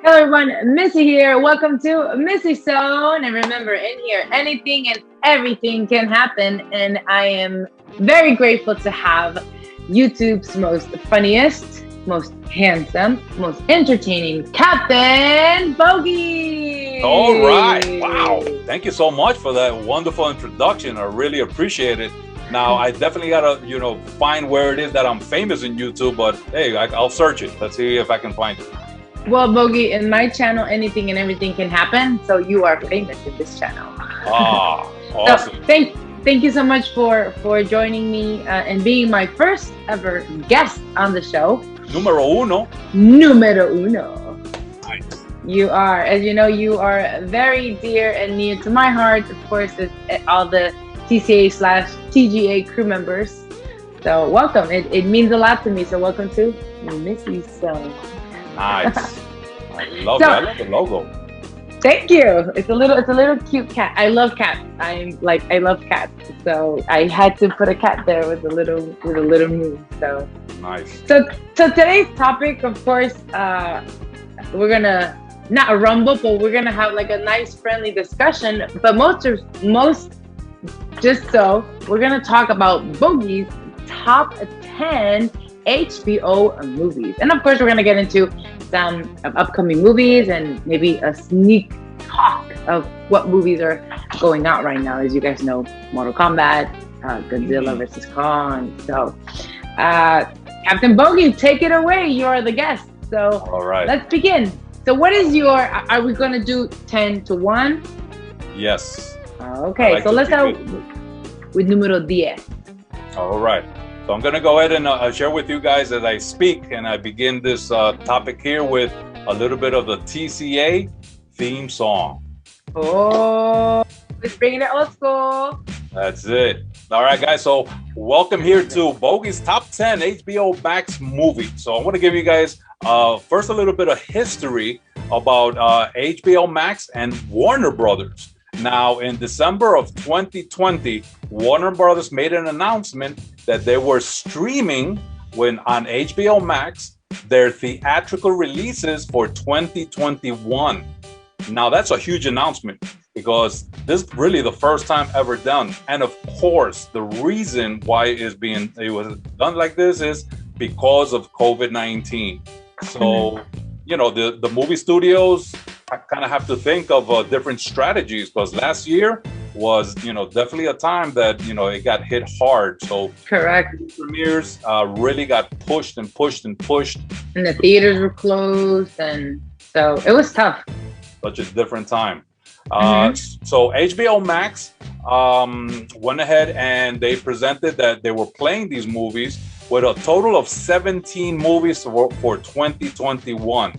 Hello everyone, Missy here. Welcome to Missy Zone. And remember, in here, anything and everything can happen. And I am very grateful to have YouTube's most funniest, most handsome, most entertaining Captain Bogy. All right. Wow. Thank you so much for that wonderful introduction. I really appreciate it. Now, I definitely got to, find where it is that I'm famous in YouTube, but hey, I'll search it. Let's see if I can find it. Well, Bogy, in my channel, anything and everything can happen. So you are famous in this channel. Ah, awesome. So thank you so much for joining me and being my first ever guest on the show. Numero uno. Numero uno. Nice. You are, as you know, you are very dear and near to my heart. Of course, it's all the TCA/TGA crew members. So welcome. It means a lot to me. So welcome to Missy Zone. Nice. I love it. I love the logo. Thank you. It's a little cute cat. I love cats. I love cats. So I had to put a cat there with a little move. So nice. So today's topic, of course, we're gonna not a rumble, but we're gonna have like a nice friendly discussion. But most just so we're gonna talk about Bogy's top 10 HBO movies. And of course, we're going to get into some upcoming movies and maybe a sneak talk of what movies are going out right now. As you guys know, Mortal Kombat, Godzilla versus Kong. So, Captain Bogy, take it away. You are the guest. So, all right, let's begin. So, what is are we going to do 10 to 1? Yes. Okay, like so let's go with numero 10. All right. So I'm going to go ahead and share with you guys as I speak, and I begin this topic here with a little bit of the TCA theme song. Oh, let's bring it old school. That's it. All right, guys. So welcome here to Bogy's Top 10 HBO Max movie. So I want to give you guys first a little bit of history about HBO Max and Warner Brothers. Now, in December of 2020, Warner Brothers made an announcement that they were streaming on HBO Max their theatrical releases for 2021. Now, that's a huge announcement because this is really the first time ever done. And of course, the reason why it was done like this is because of COVID-19. So, the movie studios kind of have to think of different strategies because last year was, definitely a time that, it got hit hard. So correct. Premieres really got pushed and pushed and pushed. And the theaters were closed. And so it was tough. Such a different time. So HBO Max went ahead and they presented that they were playing these movies with a total of 17 movies for 2021.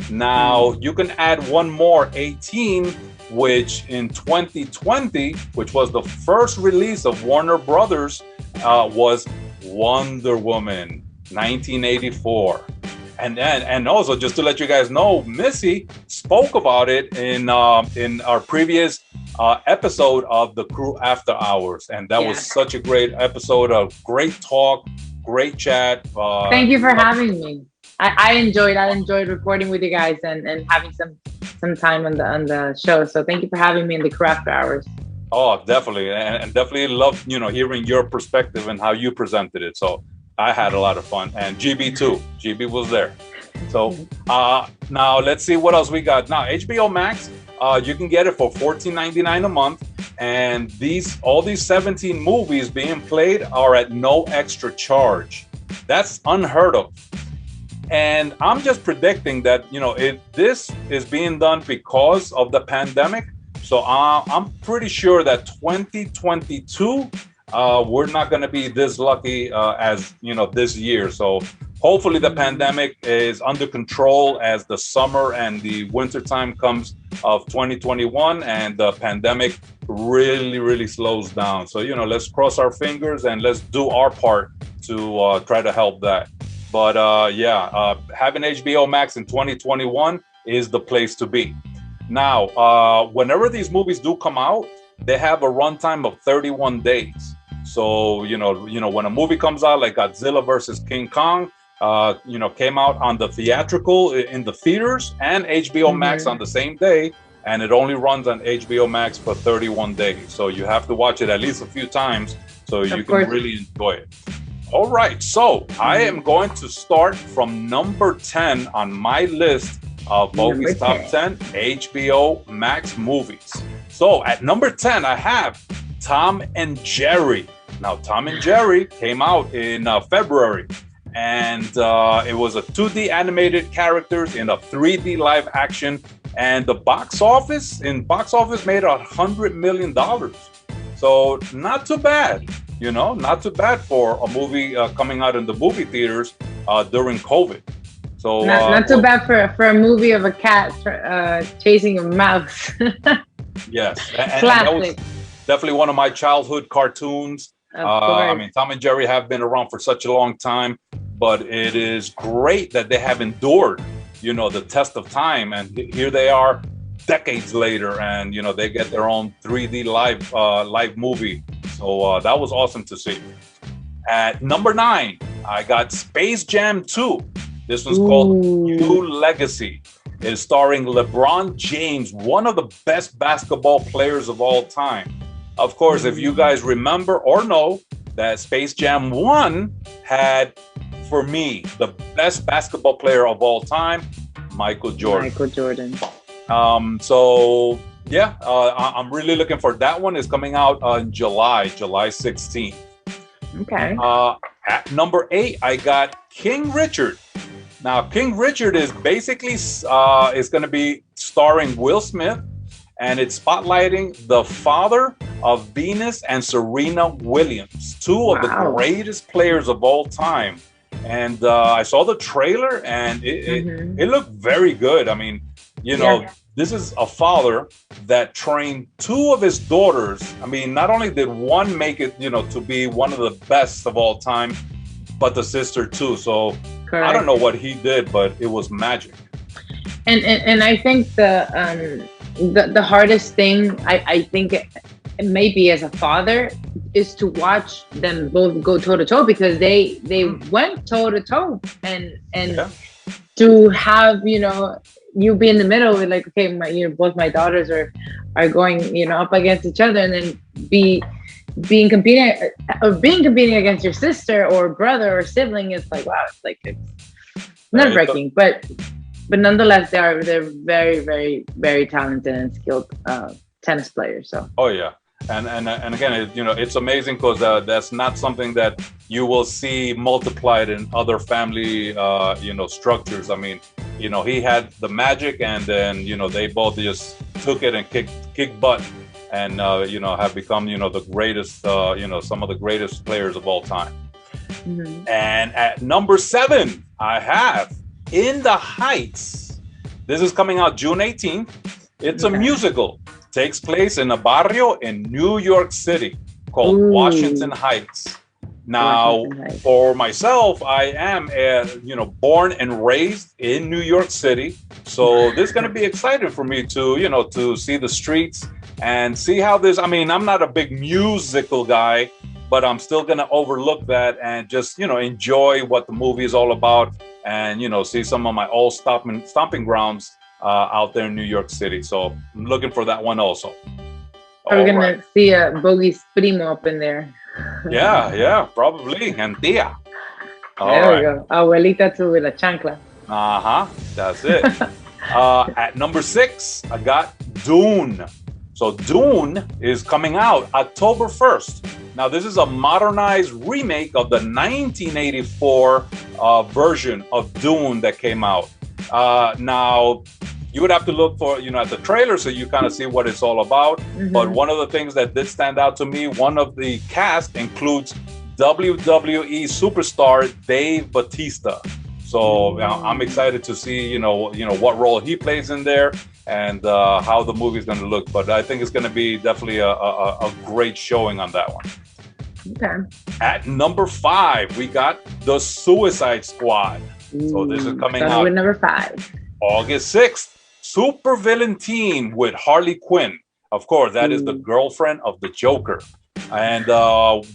Now, you can add one more, 18, which in 2020, which was the first release of Warner Brothers, was Wonder Woman, 1984. And also, just to let you guys know, Missy spoke about it in our previous episode of the Crew Afterhours. And that was such a great episode, a great talk, great chat. Thank you for having me. I enjoyed recording with you guys and having some time on the show. So thank you for having me in the Crew Afterhours. Oh, definitely, and definitely love hearing your perspective and how you presented it. So I had a lot of fun, and GB too. GB was there. So now let's see what else we got. Now HBO Max, you can get it for $14.99 a month, and all these 17 movies being played are at no extra charge. That's unheard of. And I'm just predicting that, this is being done because of the pandemic. So I'm pretty sure that 2022, we're not going to be this lucky as, this year. So hopefully the pandemic is under control as the summer and the winter time comes of 2021 and the pandemic really, really slows down. So, let's cross our fingers and let's do our part to try to help that. But having HBO Max in 2021 is the place to be. Now, whenever these movies do come out, they have a runtime of 31 days. So, when a movie comes out like Godzilla versus King Kong, came out on the theatrical in the theaters and HBO Max on the same day, and it only runs on HBO Max for 31 days. So you have to watch it at least a few times so you can really enjoy it. All right, so I am going to start from number 10 on my list of Bogy's top 10 HBO Max movies. So at number 10, I have Tom and Jerry. Now, Tom and Jerry came out in February, and it was a 2D animated characters in a 3D live action, and the box office made $100 million. So not too bad, not too bad for a movie coming out in the movie theaters during COVID. So not too bad for a movie of a cat chasing a mouse. Yes, and that was definitely one of my childhood cartoons. I mean, Tom and Jerry have been around for such a long time, but it is great that they have endured, the test of time. And here they are decades later, and, they get their own 3D live movie. So that was awesome to see. At number 9, I got Space Jam 2. This one's called New Legacy. It is starring LeBron James, one of the best basketball players of all time. Of course, if you guys remember or know that Space Jam 1 had, for me, the best basketball player of all time, Michael Jordan. So, yeah, I'm really looking for that one. It's coming out in July 16th. Okay. At number 8, I got King Richard. Now, King Richard is basically is going to be starring Will Smith, and it's spotlighting the father of Venus and Serena Williams, two of the greatest players of all time. And I saw the trailer, and it looked very good. I mean, this is a father that trained two of his daughters. I mean, not only did one make it, to be one of the best of all time, but the sister too. So I don't know what he did, but it was magic. And I think the hardest thing I think it maybe as a father is to watch them both go toe to toe, because they went toe to toe, and to have you be in the middle with like, okay, both my daughters are going up against each other, and then being competing against your sister or brother or sibling is like, wow, it's nerve-wracking, but nonetheless they're very, very, very talented and skilled tennis players. So and again, it's amazing because that's not something that you will see multiplied in other family structures. I mean, he had the magic, and then they both just took it and kicked butt, and have become the greatest some of the greatest players of all time. And at number 7, I have In the Heights. This is coming out June 18th. It's a musical. Takes place in a barrio in New York City called Washington Heights. Now, for myself, I am born and raised in New York City, so this is going to be exciting for me to to see the streets and see how this. I mean, I'm not a big musical guy, but I'm still going to overlook that and just enjoy what the movie is all about, and see some of my old stomping grounds out there in New York City. So I'm looking for that one also. We're going to see a Bogy's primo up in there. Yeah, probably. And tia. There we go. Abuelita too with a chancla. That's it. At number 6, I got Dune. So Dune is coming out October 1st. Now, this is a modernized remake of the 1984 version of Dune that came out. Now, you would have to look for, at the trailer so you kind of see what it's all about. But one of the things that did stand out to me, one of the cast includes WWE superstar Dave Bautista. So I'm excited to see, what role he plays in there and how the movie is going to look. But I think it's going to be definitely a great showing on that one. Okay. At number 5, we got The Suicide Squad. So this is coming out with number 5. August 6th. Supervillain team with Harley Quinn. Of course, that is the girlfriend of the Joker. And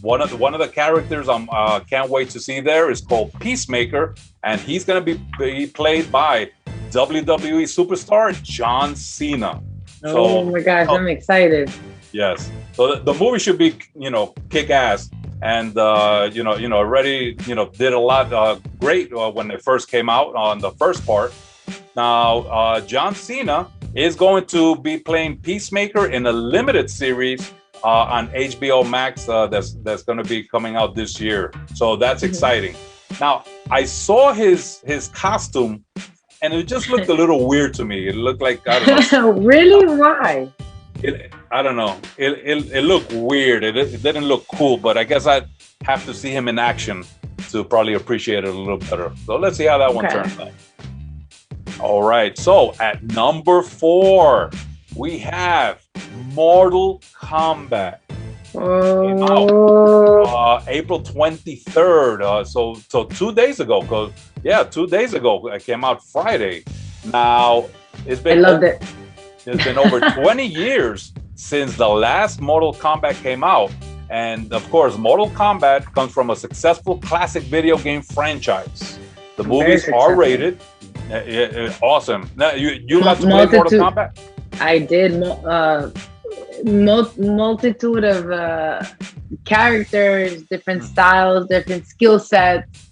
one of the characters I can't wait to see there is called Peacemaker, and he's going to be played by WWE superstar John Cena. Oh my gosh, I'm excited. Yes. So the movie should be, kick ass, and already did a lot great when it first came out on the first part. Now John Cena is going to be playing Peacemaker in a limited series on HBO Max that's going to be coming out this year. So that's exciting. Now I saw his costume, and it just looked a little weird to me. It looked like, I don't know. Really? Why? I don't know. It looked weird. It didn't look cool, but I guess I'd have to see him in action to probably appreciate it a little better. So let's see how that one turns out. All right. So at number 4, we have Mortal Kombat. Came out April 23rd. So 2 days ago. 2 days ago. It came out Friday. Now it's been. I loved it. It's been over 20 years since the last Mortal Kombat came out. And of course, Mortal Kombat comes from a successful classic video game franchise. The movies are rated. Awesome. Now, you got to play Mortal Kombat? I did. Multitude of characters, different styles, different skill sets,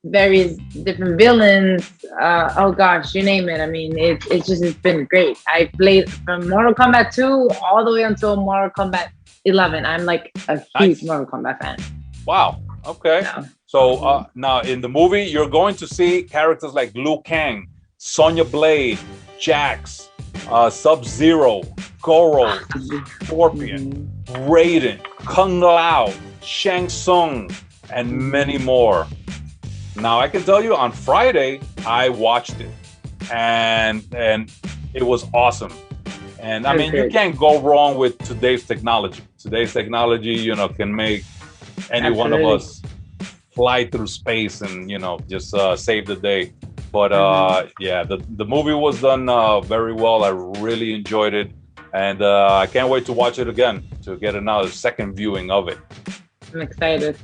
various different villains. Oh gosh, you name it. I mean, it's been great. I played from Mortal Kombat 2 all the way until Mortal Kombat 11. I'm like a huge Mortal Kombat fan. Wow. Okay. Yeah. So now in the movie, you're going to see characters like Liu Kang, Sonya Blade, Jax, Sub-Zero, Goro, Scorpion, Raiden, Kung Lao, Shang Tsung, and many more. Now I can tell you, on Friday I watched it, and it was awesome. And I mean, you can't go wrong with today's technology. Today's technology, can make any one of us fly through space and just save the day. But the movie was done very well. I really enjoyed it, and I can't wait to watch it again, to get another second viewing of it. I'm excited.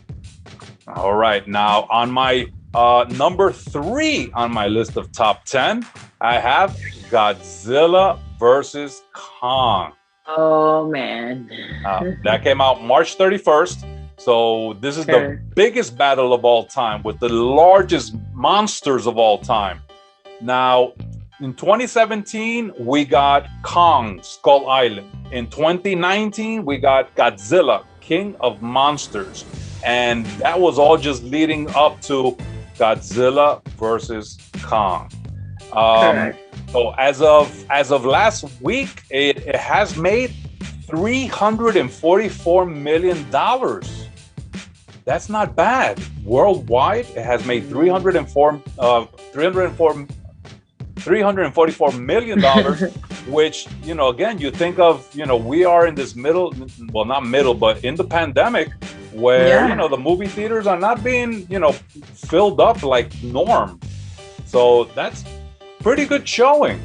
All right, now on my number 3 on my list of top 10, I have Godzilla versus Kong. Oh man. That came out March 31st. So this is the biggest battle of all time, with the largest monsters of all time. Now, in 2017, we got Kong, Skull Island. In 2019, we got Godzilla, King of Monsters. And that was all just leading up to Godzilla versus Kong. So as of last week, it has made $344 million. That's not bad. Worldwide, it has made $344 million, which, again, you think of, we are in this not middle, but in the pandemic, where, the movie theaters are not being, filled up like norm. So that's pretty good showing.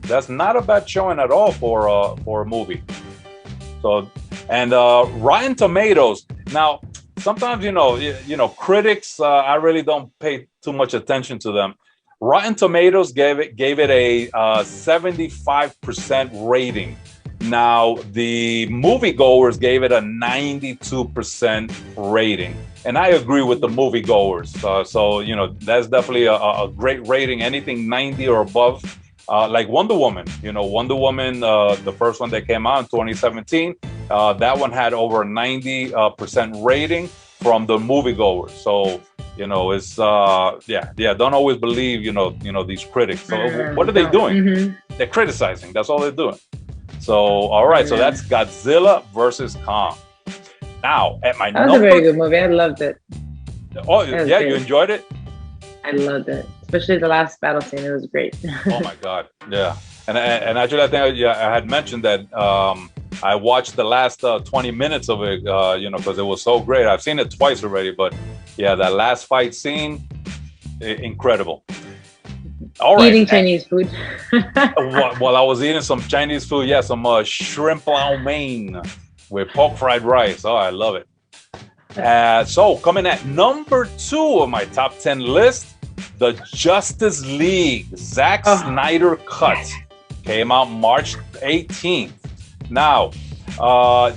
That's not a bad showing at all for a movie. So, and Rotten Tomatoes. Now, sometimes, critics, I really don't pay too much attention to them. Rotten Tomatoes gave it a 75% rating. Now, the moviegoers gave it a 92% rating. And I agree with the moviegoers. So, that's definitely a great rating. Anything 90 or above, like Wonder Woman. Wonder Woman, the first one that came out in 2017, that one had over a 90% rating from the moviegoers. So, it's don't always believe these critics. So what are they doing? They're criticizing. That's all they're doing. So all right, so that's Godzilla versus Kong. Now at my that was a very good movie. I loved it. Oh yeah, you enjoyed it? I loved it, especially the last battle scene. It was great. Oh my god, yeah. And actually, I think I had mentioned that I watched the last 20 minutes of it, because it was so great. I've seen it twice already, but yeah, that last fight scene, incredible. All right. Eating Chinese food. While I was eating some Chinese food, some shrimp lau mein. with pork fried rice. Oh, I love it. So coming at number 2 of my top 10 list, the Justice League Zack Snyder cut came out March 18th. Now,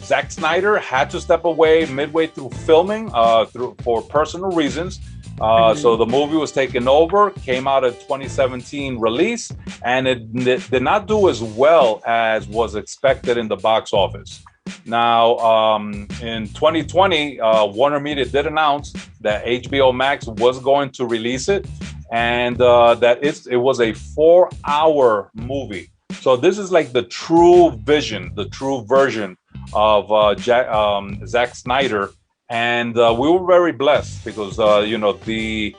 Zack Snyder had to step away midway through filming for personal reasons. So the movie was taken over, came out a 2017 release, and it did not do as well as was expected in the box office. Now, in 2020, Warner Media did announce that HBO Max was going to release it, and that it was a 4-hour movie. So this is like the true vision, the true version of Zack Snyder. And we were very blessed because, you know, the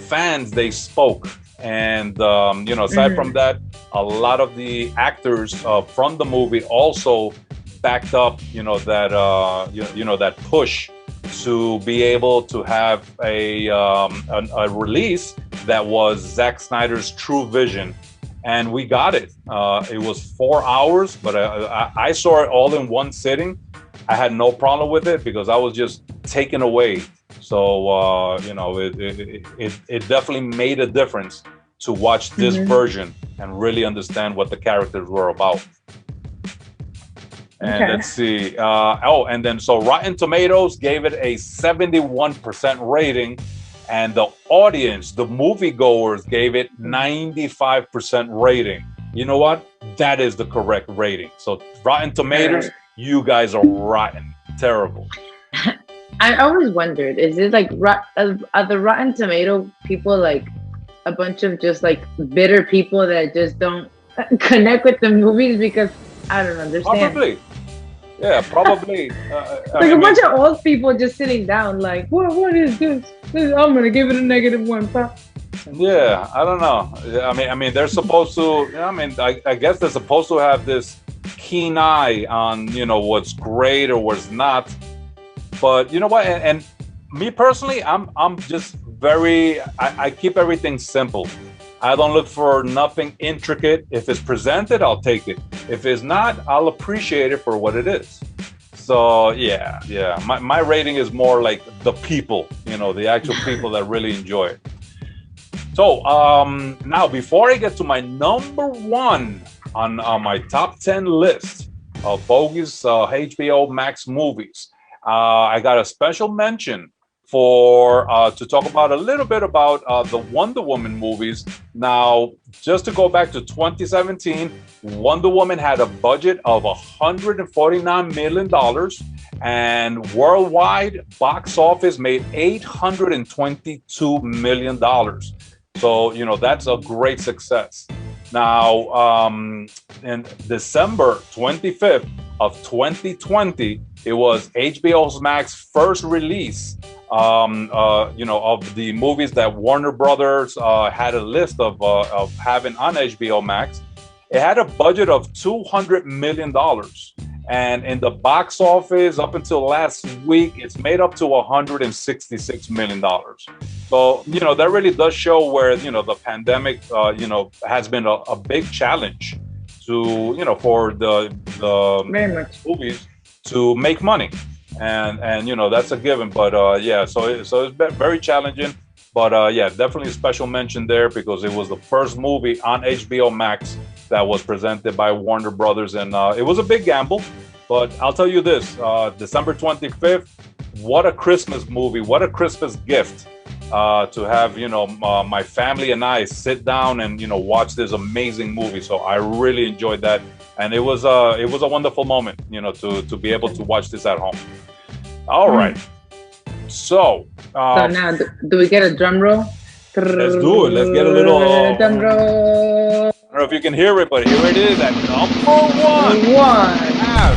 fans, they spoke. And, you know, aside from that, a lot of the actors from the movie also backed up, you know, that, that push to be able to have a release that was Zack Snyder's true vision. And we got it. It was 4 hours, but I saw it all in one sitting. I had no problem with it because I was just taken away. So, you know, it definitely made a difference to watch this version and really understand what the characters were about. And let's see. And then so Rotten Tomatoes gave it a 71% rating. And the audience, the moviegoers, gave it 95% rating. You know what? That is the correct rating. So Rotten Tomatoes, you guys are rotten, terrible. I always wondered, is it like are the Rotten Tomato people like a bunch of just like bitter people that just don't connect with the movies? Because I don't understand. Probably. Yeah, probably. Like a bunch of old people just sitting down like, what is this? I'm going to give it a -1. Yeah, I don't know. I mean, they're supposed to, I guess they're supposed to have this keen eye on, you know, what's great or what's not. But you know what? And me personally, I'm just I keep everything simple. I don't look for nothing intricate. If it's presented, I'll take it. If it's not, I'll appreciate it for what it is. So yeah. My rating is more like the people, you know, the actual people that really enjoy it. So now before I get to my number 1 on my top 10 list of Bogy's HBO Max movies, I got a special mention for to talk about a little bit about the Wonder Woman movies. Now, just to go back to 2017, Wonder Woman had a budget of $149 million, and worldwide box office made $822 million. So, you know, that's a great success. Now, in December 25th of 2020, it was HBO Max's first release, you know, of the movies that Warner Brothers had a list of having on HBO Max. It had a budget of $200 million. And in the box office, up until last week, it's made up to $166 million. So, you know, that really does show where, you know, the pandemic, you know, has been a big challenge to, you know, for the movies to make money. And you know, that's a given. But yeah, so it's been very challenging. But yeah, definitely a special mention there because it was the first movie on HBO Max that was presented by Warner Brothers, and it was a big gamble. But I'll tell you this: December 25th, what a Christmas movie! What a Christmas gift to have, you know, my family and I sit down and, you know, watch this amazing movie. So I really enjoyed that, and it was a wonderful moment, you know, to be able to watch this at home. All right. So now, do we get a drum roll? Let's do it. Let's get a little drum roll. I don't know if you can hear it, but here it is at number 1. We have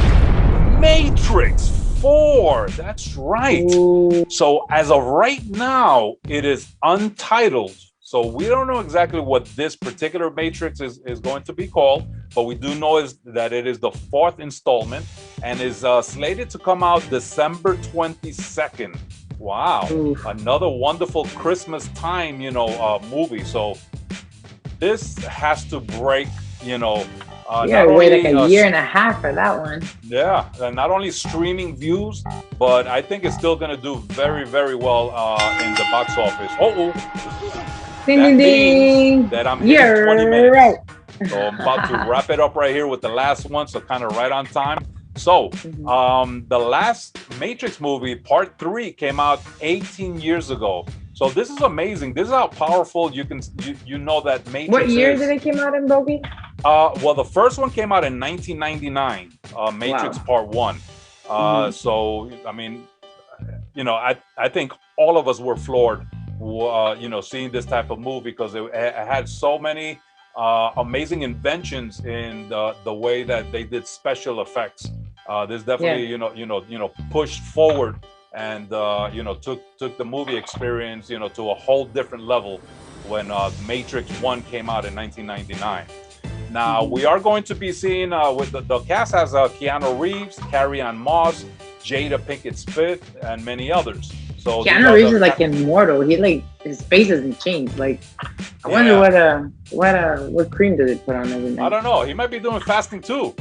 Matrix 4. That's right. Ooh. So as of right now, it is untitled. So we don't know exactly what this particular Matrix is going to be called, but we do know that it is the 4th installment and is slated to come out December 22nd. Wow. Oof. Another wonderful Christmas time, you know, movie. So this has to break, you know, Yeah, not wait like only a year and a half for that one. yeah, not only streaming views, but I think it's still gonna do very, very well in the box office. Ding That ding means ding. that I'm hitting 20 You're minutes. right. So I'm about to wrap it up right here with the last one, so kind of right on time. So the last Matrix movie, Part 3, came out 18 years ago. So this is amazing. This is how powerful you know that Matrix What year is. did it came out in, Bogy? Well, the first one came out in 1999, Matrix Part 1. So, I mean, you know, I think all of us were floored, you know, seeing this type of movie because it had so many amazing inventions in the way that they did special effects. This definitely, you know, pushed forward and you know, took the movie experience, you know, to a whole different level when Matrix 1 came out in 1999. Now we are going to be seeing with the cast has Keanu Reeves, Carrie-Anne Moss, Jada Pinkett Smith, and many others. So Keanu Reeves is like immortal. He like his face hasn't changed. Like I wonder what cream did it put on every night? I don't know. He might be doing fasting too.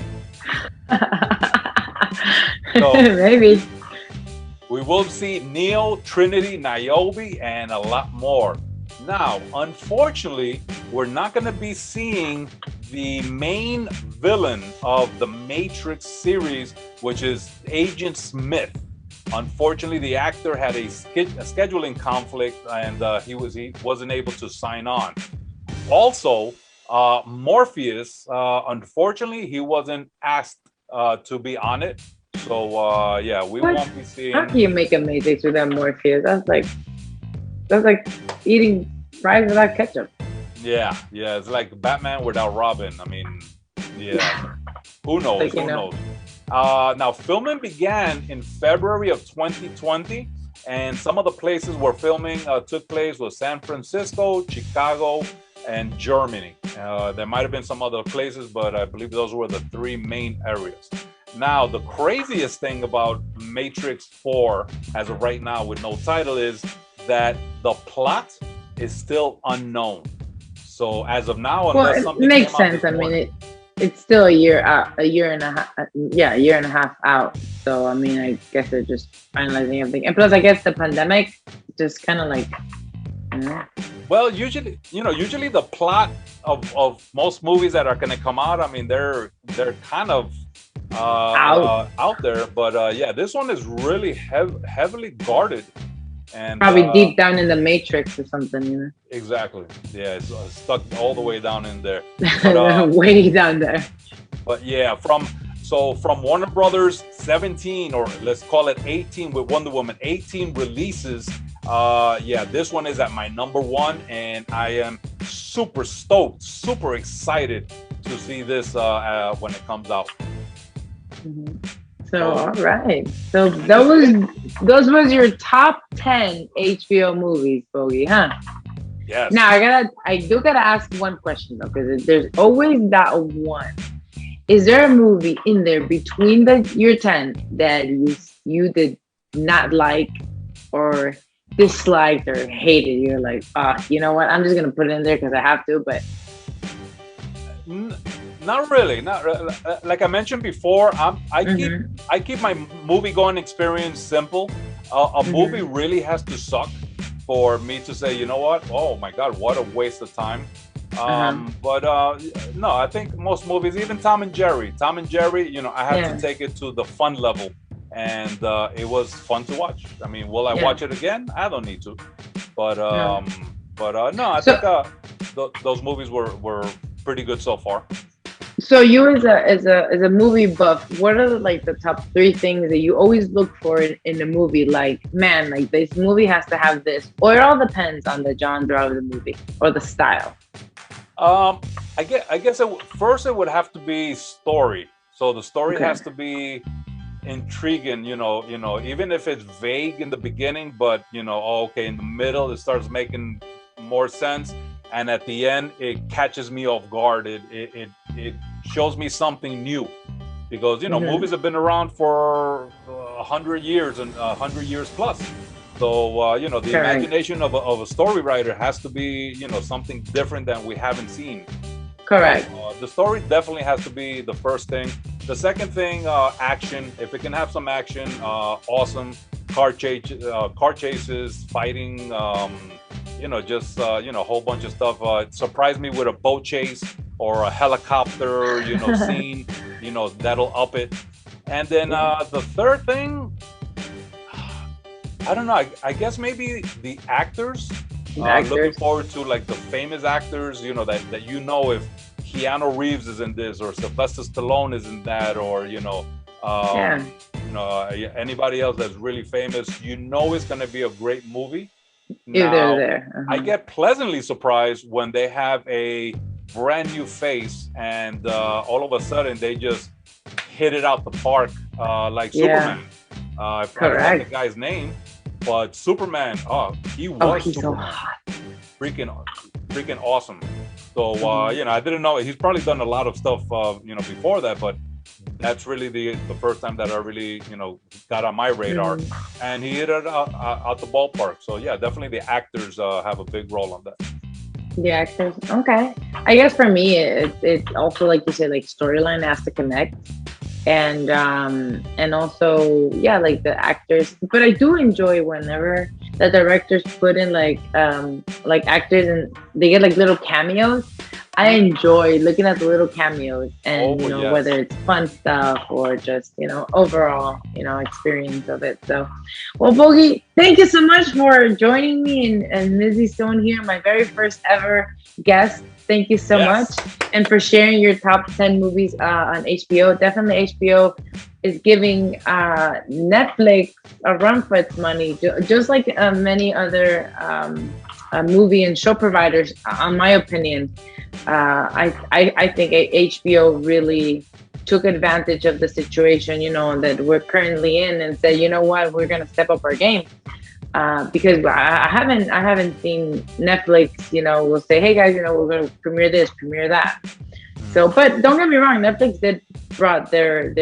So, maybe. We will see Neo, Trinity, Niobe, and a lot more. Now, unfortunately, we're not going to be seeing the main villain of the Matrix series, which is Agent Smith. Unfortunately, the actor had a scheduling conflict, and he wasn't able to sign on. Also, Morpheus, unfortunately, he wasn't asked to be on it. So yeah, we won't be seeing. How can you make a Matrix without Morpheus? That's like eating fries without ketchup. Yeah, it's like Batman without Robin. I mean, yeah, who knows? Like, who knows? Now, filming began in February of 2020, and some of the places where filming took place was San Francisco, Chicago, and Germany. There might have been some other places, but I believe those were the three main areas. Now, the craziest thing about Matrix 4, as of right now with no title, is that the plot is still unknown. So as of now, unless something makes sense. I mean, it's still a year out, a year and a half out. So I mean, I guess they're just finalizing everything. And plus, I guess the pandemic just kind of like. Well, usually the plot of most movies that are going to come out, I mean, they're kind of out there, but yeah, this one is really heavily guarded, and probably deep down in the Matrix or something, you know. Exactly. Yeah, it's stuck all the way down in there. But, way down there. But yeah, from Warner Brothers 17, or let's call it 18 with Wonder Woman 18 releases. Yeah, this one is at my number one, and I am super stoked, super excited to see this when it comes out. So all right, so those was your top 10 HBO movies, Bogy, huh? Yes. Now I do gotta ask one question though, because there's always that one. Is there a movie in there between your 10 that you did not like or disliked or hated? You're like, you know what? I'm just gonna put it in there because I have to, but. Not really. Like I mentioned before, I keep my movie going experience simple. A movie really has to suck for me to say, you know what? Oh my God, what a waste of time. But no, I think most movies, even Tom and Jerry, you know, I had to take it to the fun level, and it was fun to watch. I mean, will I watch it again? I don't need to. But no, I think those movies were pretty good so far. So you as a movie buff, what are the top 3 things that you always look for in a movie? Like, man, like this movie has to have this, or it all depends on the genre of the movie or the style. I guess first it would have to be story. So the story has to be intriguing, you know, even if it's vague in the beginning, but you know, in the middle it starts making more sense. And at the end, it catches me off guard. It shows me something new, because you know movies have been around for 100 years and 100 years plus. So you know, the imagination of a story writer has to be, you know, something different than we haven't seen. Correct. The story definitely has to be the first thing. The second thing, action. If it can have some action, awesome. Car chases, fighting. Just a whole bunch of stuff. It surprised me with a boat chase or a helicopter, scene. That'll up it. And then the third thing, I don't know. I guess maybe the actors. Looking forward to like the famous actors. That if Keanu Reeves is in this, or Sylvester Stallone is in that, or anybody else that's really famous, it's going to be a great movie. If they're there. I get pleasantly surprised when they have a brand new face and all of a sudden they just hit it out the park, like Superman. I forgot the guy's name, but Superman, he was he's Superman. So hot. Freaking awesome. So I didn't know, he's probably done a lot of stuff before that, but that's really the first time that I really got on my radar, and he hit it out the ballpark. So yeah, definitely the actors have a big role on that. The actors, okay. I guess for me, it's also, like you said, like storyline has to connect, and also like the actors. But I do enjoy whenever the directors put in like actors and they get like little cameos. I enjoy looking at the little cameos and whether it's fun stuff or just overall experience of it. So, well, Bogy, thank you so much for joining me and Lizzie Stone here, my very first ever guest. Thank you so much, and for sharing your top 10 movies on HBO. Definitely, HBO is giving Netflix a run for its money, just like many other movie and show providers. In my opinion, I think HBO really took advantage of the situation, that we're currently in, and said, we're gonna step up our game. Because I haven't seen Netflix, will say, hey guys, we're gonna premiere this, premiere that. So, but don't get me wrong, Netflix did brought their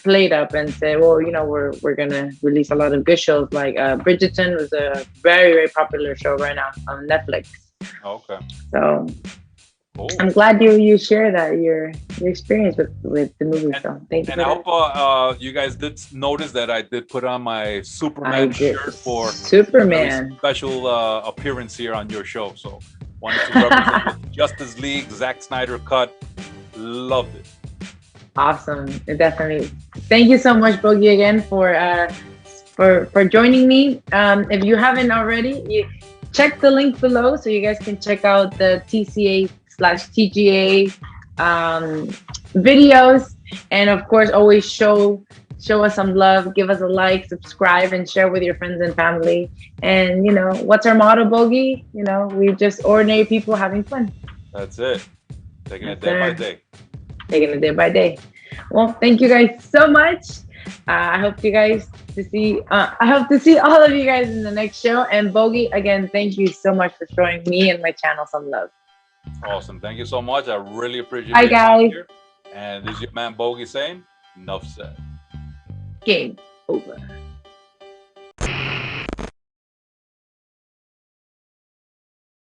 plate up and said, well, we're gonna release a lot of good shows. Like Bridgerton was a very, very popular show right now on Netflix. Okay. So I'm glad you share that your experience with the movie. So thank you. And I hope you guys did notice that I did put on my Superman shirt for Superman special appearance here on your show. So wanted to represent the Justice League Zack Snyder cut. Loved it. Awesome. Definitely. Thank you so much, Bogy, again for joining me. If you haven't already, check the link below so you guys can check out the TCA/TGA videos, and of course always show us some love, give us a like, subscribe, and share with your friends and family. And what's our motto, Bogy? We're just ordinary people having fun. That's it. Taking it day by day. Taking it day by day. Well, thank you guys so much. I hope to see all of you guys in the next show. And Bogy, again, thank you so much for showing me and my channel some love. Awesome. Thank you so much. I really appreciate it. Hi, guys. Here. And this is your man Bogy saying, enough said. Game over.